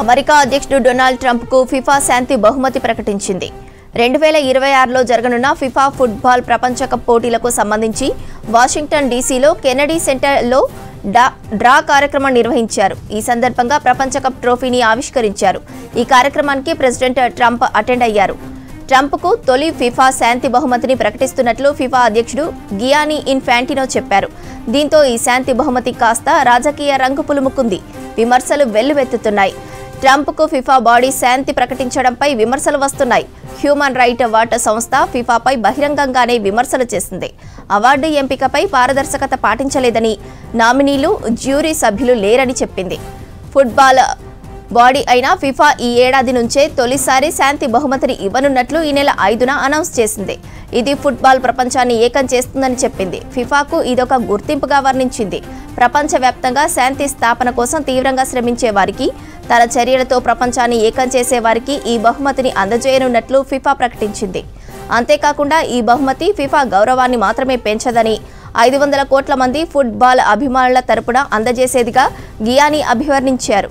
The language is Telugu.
అమెరికా అధ్యక్షుడు డొనాల్డ్ ట్రంప్ కు ఫిఫా శాంతి బహుమతి ప్రకటించింది. 2026లో జరగనున్న ఫిఫా ఫుట్బాల్ ప్రపంచ కప్ పోటీలకు సంబంధించి వాషింగ్టన్ డీసీలో కెనడీ సెంటర్లో డ్రా కార్యక్రమం నిర్వహించారు. ఈ సందర్భంగా ప్రపంచ కప్ ట్రోఫీని ఆవిష్కరించారు. ఈ కార్యక్రమానికి ప్రెసిడెంట్ ట్రంప్ అటెండ్ అయ్యారు. ట్రంప్కు తొలి ఫిఫా శాంతి బహుమతిని ప్రకటిస్తున్నట్లు ఫిఫా అధ్యక్షుడు గియానీ ఇన్ఫాంటినో చెప్పారు. దీంతో ఈ శాంతి బహుమతి కాస్త రాజకీయ రంగు పులుముకుంది. విమర్శలు వెల్లువెత్తుతున్నాయి. ట్రంప్కు ఫిఫా బాడీ శాంతి ప్రకటించడంపై విమర్శలు వస్తున్నాయి. హ్యూమన్ రైట్ వాచ్ సంస్థ ఫిఫాపై బహిరంగంగానే విమర్శలు చేసింది. అవార్డు ఎంపికపై పారదర్శకత పాటించలేదని, నామినీలు, జ్యూరీ సభ్యులు లేరని చెప్పింది. ఫుట్బాల్ బాడీ అయిన ఫిఫా ఈ ఏడాది నుంచే తొలిసారి శాంతి బహుమతిని ఇవ్వనున్నట్లు ఈ నెల 5న అనౌన్స్ చేసింది. ఇది ఫుట్బాల్ ప్రపంచాన్ని ఏకం చేస్తుందని చెప్పింది. ఫిఫాకు ఇదొక గుర్తింపుగా వర్ణించింది. ప్రపంచవ్యాప్తంగా శాంతి స్థాపన కోసం తీవ్రంగా శ్రమించే వారికి, తన చర్యలతో ప్రపంచాన్ని ఏకం చేసే వారికి ఈ బహుమతిని అందజేయనున్నట్లు ఫిఫా ప్రకటించింది. అంతేకాకుండా ఈ బహుమతి ఫిఫా గౌరవాన్ని మాత్రమే పెంచదని, 500 కోట్ల మంది ఫుట్బాల్ అభిమానుల తరపున అందజేసేదిగా గియానీ అభివర్ణించారు.